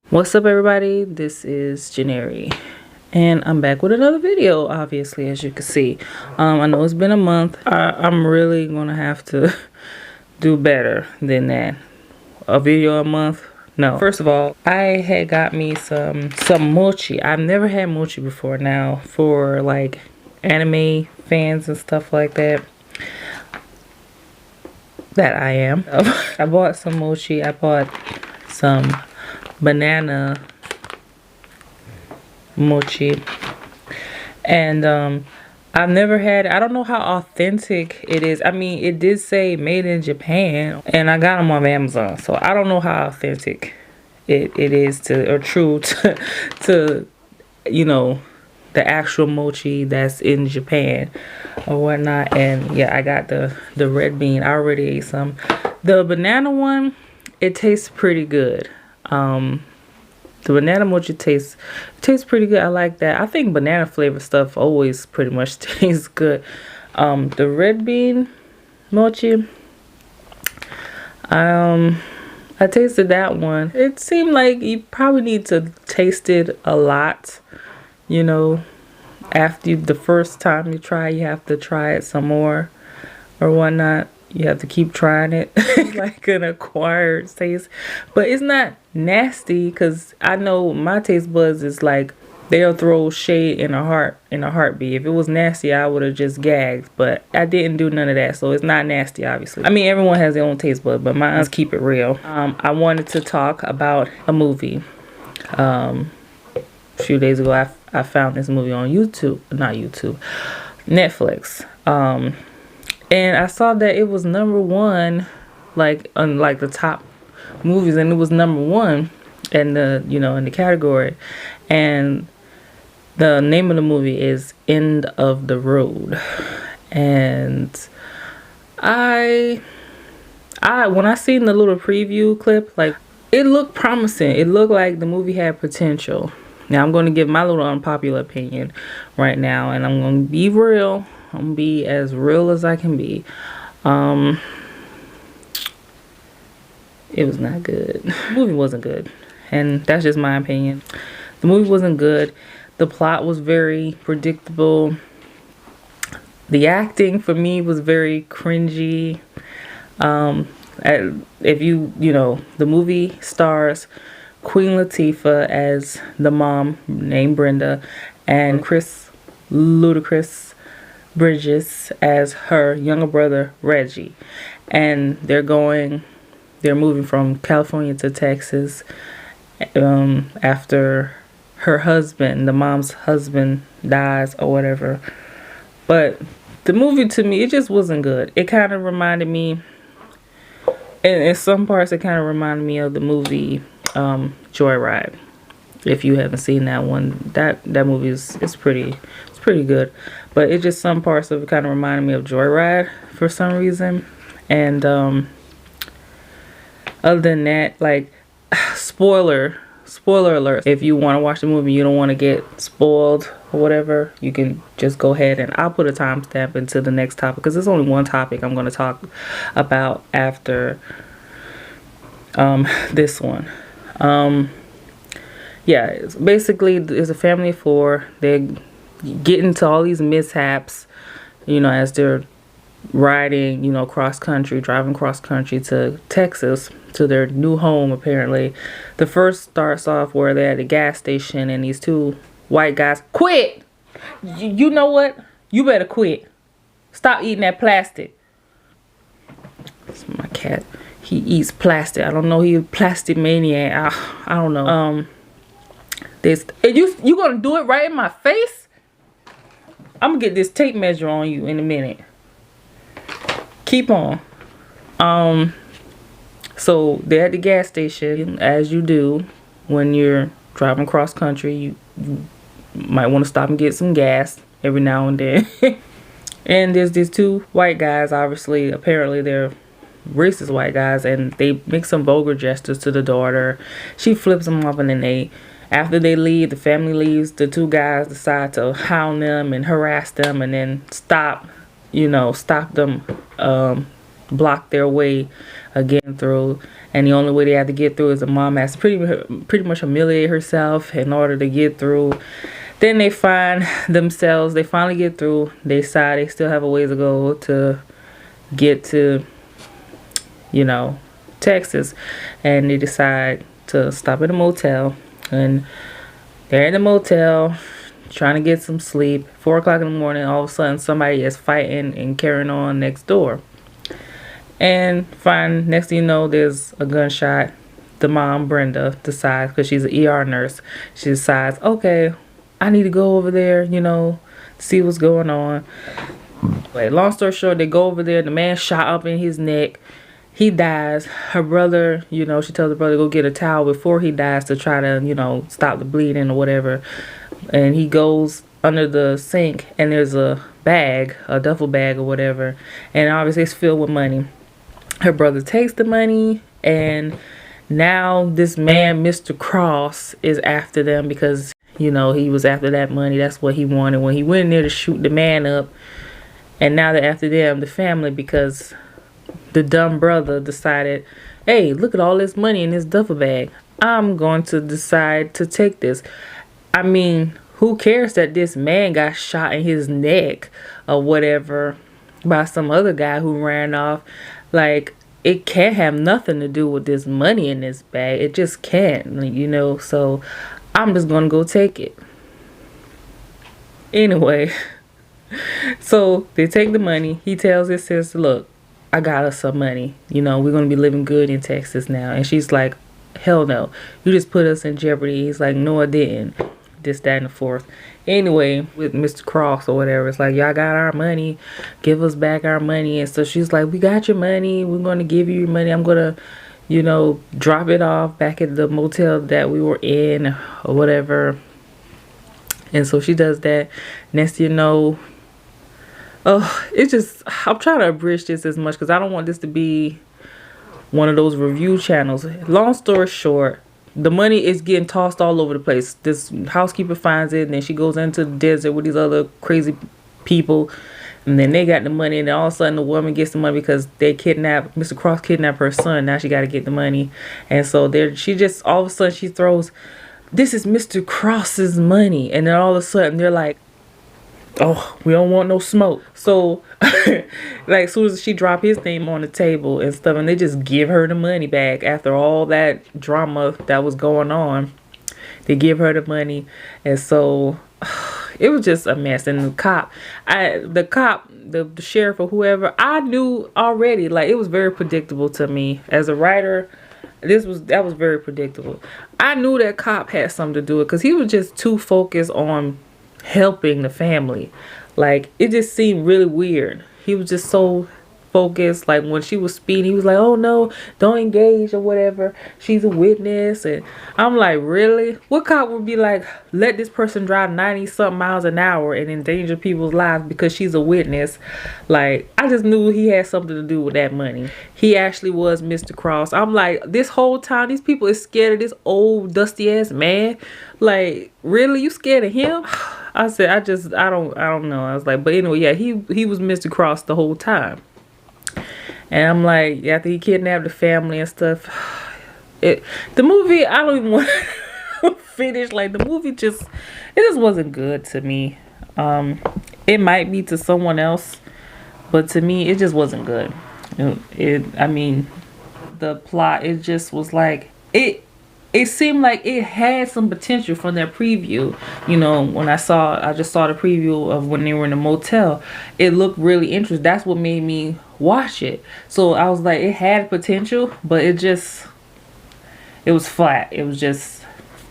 What's up, everybody? This is Janeri, and I'm back with another video, obviously, as you can see. I know it's been a month. I'm really gonna have to do better than that. A video a month? No. First of all, I had got me some mochi. I've never had mochi before. Now, for like anime fans and stuff like that, I am. I bought some mochi. I bought some banana mochi, and I've never had it. I don't know how authentic it is. I mean, it did say made in Japan, and I got them on Amazon, so I don't know how authentic it is to, or true to you know, the actual mochi that's in Japan or whatnot. And yeah, I got the red bean. I already ate some. The banana one, it tastes pretty good. The banana mochi tastes pretty good. I like that. I think banana flavored stuff always pretty much tastes good. The red bean mochi, I tasted that one. It seemed like you probably need to taste it a lot, you know. After the first time you try, you have to try it some more or whatnot. You have to keep trying it. It's like an acquired taste. But it's not nasty, because I know my taste buds is like, they'll throw shade in a heartbeat. If it was nasty, I would have just gagged. But I didn't do none of that, so it's not nasty, obviously. I mean, everyone has their own taste bud, but mine's keep it real. I wanted to talk about a movie. A few days ago, I found this movie on Netflix. And I saw that it was #1, like on like the top movies, and it was #1 in the, you know, in the category. And the name of the movie is End of the Road. And I when I seen the little preview clip, like, it looked promising. It looked like the movie had potential. Now I'm going to give my little unpopular opinion right now, and I'm going to be real. I'm gonna be as real as I can be. It was not good. The movie wasn't good, and that's just my opinion. The movie wasn't good. The plot was very predictable. The acting for me was very cringy. If you know, the movie stars Queen Latifah as the mom named Brenda, and Chris Ludacris Bridges as her younger brother Reggie. And they're moving from California to Texas after her husband, the mom's husband, dies or whatever. But the movie, to me, it just wasn't good. It kind of reminded me, in some parts, it kind of reminded me of the movie Joyride. If you haven't seen that one, that movie is pretty good. But it just, some parts of it kind of reminded me of Joyride for some reason. And other than that, like, spoiler alert, if you want to watch the movie, you don't want to get spoiled or whatever, you can just go ahead, and I'll put a timestamp into the next topic, because there's only one topic I'm going to talk about after this one. Yeah, it's basically, there's a family of 4. They get into all these mishaps, you know, as they're riding, you know, driving cross country to Texas, to their new home. Apparently, the first starts off where they're at a gas station, and these 2 white guys quit. You know what? You better quit. Stop eating that plastic. That's my cat. He eats plastic. I don't know. He's a plastic maniac. I don't know. You gonna do it right in my face? I'm gonna get this tape measure on you in a minute. Keep on. So they're at the gas station, as you do when you're driving cross country. You might want to stop and get some gas every now and then. And there's these 2 white guys. Obviously, apparently they're racist white guys, and they make some vulgar gestures to the daughter. She flips them off, and then they After they leave, the family leaves, the two guys decide to hound them and harass them and then stop them, block their way again through. And the only way they have to get through is the mom has to pretty much humiliate herself in order to get through. Then they find themselves, they finally get through. They decide they still have a ways to go to get to, Texas. And they decide to stop at a motel. And they're in the motel trying to get some sleep. 4 o'clock in the morning, all of a sudden somebody is fighting and carrying on next door. And next thing you know, there's a gunshot. The mom, Brenda, decides, because she's an ER nurse, she decides, okay, I need to go over there, see what's going on. But long story short, they go over there. The man shot up in his neck. He dies. Her brother, she tells the brother to go get a towel before he dies to try to, stop the bleeding or whatever. And he goes under the sink, and there's a bag, a duffel bag or whatever. And obviously it's filled with money. Her brother takes the money, and now this man, Mr. Cross, is after them because, he was after that money. That's what he wanted when he went in there to shoot the man up. And now they're after them, the family, because the dumb brother decided, hey, look at all this money in this duffel bag. I'm going to decide to take this. I mean, who cares that this man got shot in his neck or whatever by some other guy who ran off? Like, it can't have nothing to do with this money in this bag. It just can't, so I'm just going to go take it. Anyway, so they take the money. He tells his sister, look, I got us some money. We're going to be living good in Texas now. And she's like, hell no. You just put us in jeopardy. He's like, no, I didn't. This, that, and the fourth. Anyway, with Mr. Cross or whatever, it's like, y'all got our money. Give us back our money. And so she's like, we got your money. We're going to give you your money. I'm going to, drop it off back at the motel that we were in or whatever. And so she does that. Next thing you know, it's just, I'm trying to abridge this as much because I don't want this to be one of those review channels. Long story short, the money is getting tossed all over the place. This housekeeper finds it, and then she goes into the desert with these other crazy people, and then they got the money, and then all of a sudden the woman gets the money because Mr. Cross kidnapped her son. Now she got to get the money. And so she just, all of a sudden she throws, this is Mr. Cross's money. And then all of a sudden they're like, oh, we don't want no smoke. So like as soon as she dropped his name on the table and stuff, and they just give her the money back after all that drama that was going on, they give her the money. And so it was just a mess. And the sheriff or whoever, I knew already, like, it was very predictable to me as a writer. That was very predictable. I knew that cop had something to do with it because he was just too focused on helping the family. Like, it just seemed really weird. He was just so focused. Like, when she was speeding, he was like, oh no, don't engage or whatever, she's a witness. And I'm like, really? What cop would be like, let this person drive 90 something miles an hour and endanger people's lives because she's a witness? Like, I just knew he had something to do with that money. He actually was Mr. Cross. I'm like, this whole time these people is scared of this old dusty ass man. Like, really? You scared of him? I said, I don't know. I was like, but anyway, yeah, he was Mr. Cross the whole time. And I'm like, after he kidnapped the family and stuff, the movie, I don't even want to finish. Like, the movie it just wasn't good to me. It might be to someone else, but to me, it just wasn't good. I mean, the plot, it just was like, it seemed like it had some potential from that preview. When I just saw the preview of when they were in the motel. It looked really interesting. That's what made me watch it. So I was like, it had potential, but it was flat. It was just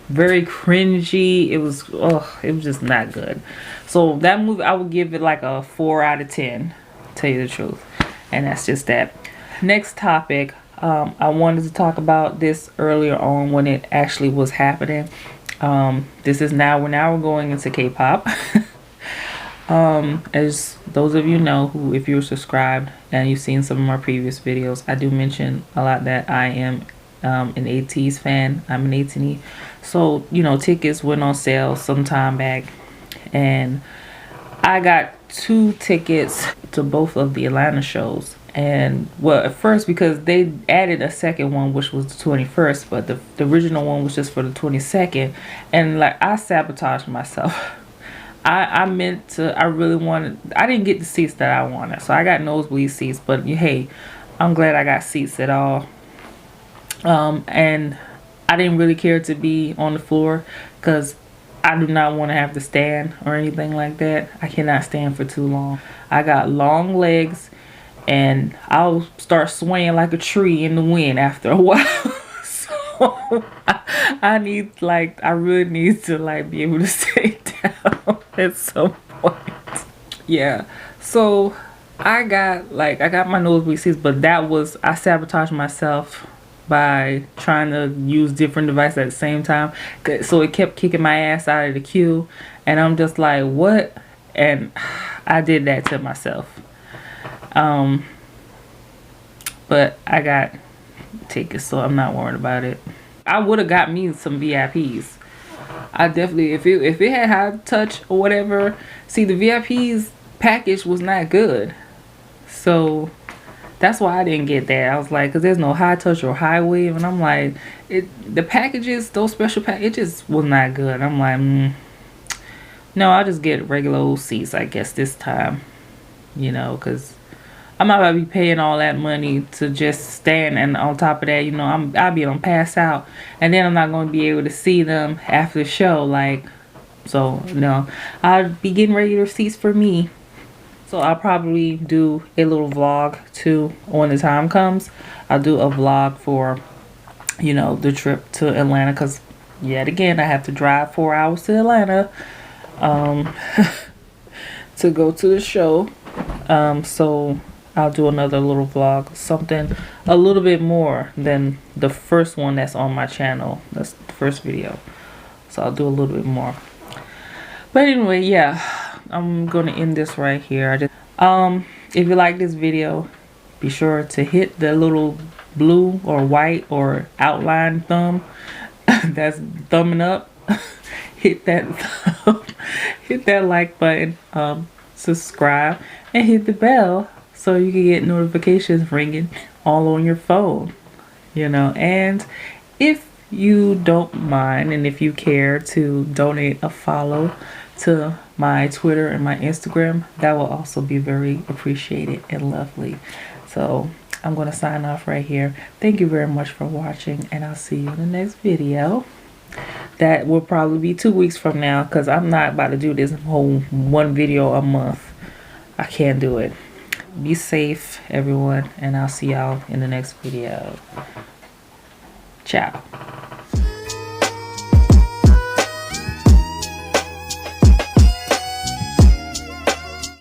very cringy. It was just not good. So that movie, I would give it like a 4 out of 10, tell you the truth. And that's just that. Next topic. I wanted to talk about this earlier on when it actually was happening. This is now we're going into K-pop. As those of you know, who, if you're subscribed and you've seen some of my previous videos, I do mention a lot that I am an ATEEZ fan. I'm an ATEEZ. So, you know, tickets went on sale some time back. And I got 2 tickets to both of the Atlanta shows. And well, at first, because they added a second one, which was the 21st, but the original one was just for the 22nd. And like, I sabotaged myself. I meant to, I really wanted, I didn't get the seats that I wanted. So I got nosebleed seats, but hey, I'm glad I got seats at all. And I didn't really care to be on the floor because I do not want to have to stand or anything like that. I cannot stand for too long. I got long legs and I'll start swaying like a tree in the wind after a while. So I need, like, I really need to like be able to stay down at some point. Yeah. So I got my nosebleed seats, but that was, I sabotaged myself by trying to use different devices at the same time. So it kept kicking my ass out of the queue. And I'm just like, what? And I did that to myself. But I got tickets, so I'm not worried about it. I would have got me some VIPs. I definitely, if it had high touch or whatever. See, the VIPs package was not good. So that's why I didn't get that. I was like, because there's no high touch or high wave. And I'm like, the packages, those special packages was not good. I'm like, no, I'll just get regular old seats, I guess, this time. You know, because I'm not about to be paying all that money to just stand. And on top of that, you know, I'll be on pass out. And then I'm not going to be able to see them after the show. Like, so, no. I'll be getting regular seats for me. So I'll probably do a little vlog too when the time comes. I'll do a vlog for, you know, the trip to Atlanta, because yet again I have to drive 4 hours to Atlanta to go to the show. So I'll do another little vlog, something a little bit more than the first one that's on my channel. That's the first video. So I'll do a little bit more. But anyway, yeah. I'm gonna end this right here. If you like this video, be sure to hit the little blue or white or outline thumb that's thumbing up. Hit that thumb, hit that like button, subscribe, and hit the bell so you can get notifications ringing all on your phone, you know. And if you don't mind, and if you care to donate a follow to my Twitter and my Instagram, that will also be very appreciated and lovely. So I'm going to sign off right here. Thank you very much for watching, and I'll see you in the next video. That will probably be 2 weeks from now, because I'm not about to do this whole 1 video a month. I can't do it. Be safe, everyone, and I'll see y'all in the next video. Ciao.